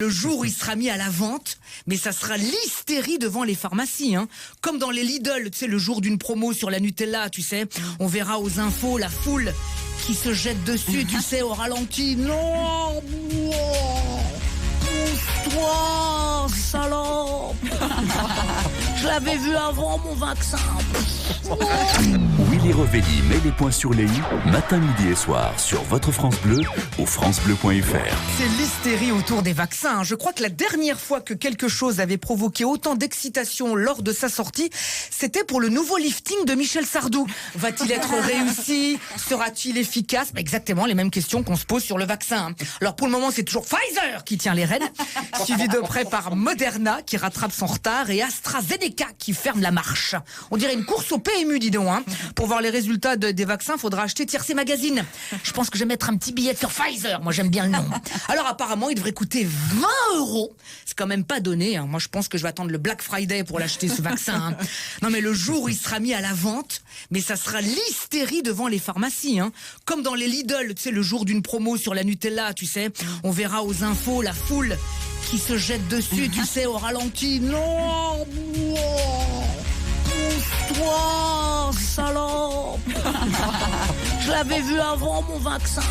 Le jour où il sera mis à la vente, mais ça sera l'hystérie devant les pharmacies, hein. Comme dans les Lidl, tu sais, le jour d'une promo sur la Nutella, tu sais. On verra aux infos la foule qui se jette dessus, tu sais, au ralenti. Non, pousse-toi, salope. Je l'avais vu avant mon vaccin. Willy Revelli met les points sur les i, matin, midi et soir, sur votre France Bleu ou francebleu.fr. C'est l'hystérie autour des vaccins. Je crois que la dernière fois que quelque chose avait provoqué autant d'excitation lors de sa sortie, c'était pour le nouveau lifting de Michel Sardou. Va-t-il être réussi? Sera-t-il efficace? Exactement les mêmes questions qu'on se pose sur le vaccin. Alors pour le moment, c'est toujours Pfizer qui tient les rênes, suivi de près par Moderna qui rattrape son retard et AstraZeneca qui ferme la marche. On dirait une course au PMU, dis donc, hein. Pour voir les résultats des vaccins, il faudra acheter Tiercé Magazine. Je pense que je vais mettre un petit billet sur Pfizer. Moi, j'aime bien le nom. Alors, apparemment, il devrait coûter 20 €. C'est quand même pas donné, hein. Moi, je pense que je vais attendre le Black Friday pour l'acheter, ce vaccin, hein. Non, mais le jour où il sera mis à la vente, mais ça sera l'hystérie devant les pharmacies, hein. Comme dans les Lidl, tu sais, le jour d'une promo sur la Nutella, tu sais. On verra aux infos la foule qui se jette dessus, tu sais, au ralenti. Non, pousse-toi, salope. Je l'avais vu avant mon vaccin.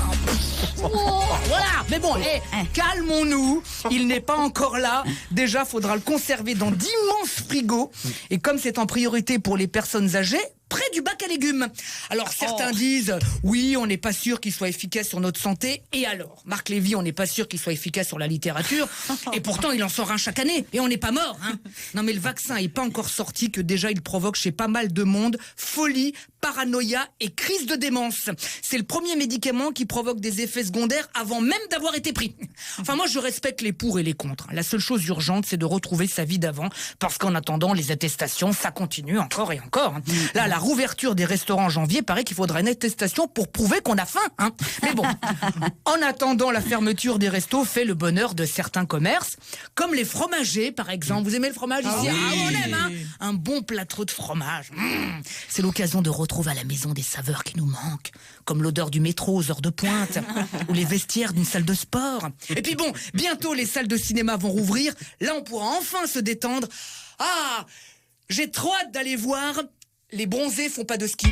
Voilà. Mais bon, calmons-nous. Il n'est pas encore là. Déjà, faudra le conserver dans d'immenses frigos. Et comme c'est en priorité pour les personnes âgées, près du bac à légumes. Alors certains disent, oui, on n'est pas sûr qu'il soit efficace sur notre santé. Et alors, Marc Lévy, on n'est pas sûr qu'il soit efficace sur la littérature. Et pourtant, il en sort un chaque année. Et on n'est pas mort, hein. Non, mais le vaccin n'est pas encore sorti que déjà il provoque chez pas mal de monde folie, paranoïa et crise de démence. C'est le premier médicament qui provoque des effets secondaires avant même d'avoir été pris. Enfin, moi, je respecte les pour et les contre. La seule chose urgente, c'est de retrouver sa vie d'avant. Parce qu'en attendant, les attestations, ça continue encore et encore. Là, la rouverture des restaurants en janvier, paraît qu'il faudrait une attestation pour prouver qu'on a faim, hein. Mais bon, en attendant, la fermeture des restos fait le bonheur de certains commerces, comme les fromagers, par exemple. Vous aimez le fromage ici? Oui. On aime, hein. Un bon plâtre de fromage. C'est l'occasion de retrouver à la maison des saveurs qui nous manquent, comme l'odeur du métro aux heures de pointe, ou les vestiaires d'une salle de sport. Et puis bon, bientôt les salles de cinéma vont rouvrir. Là, on pourra enfin se détendre. Ah, j'ai trop hâte d'aller voir Les Bronzés font pas de ski.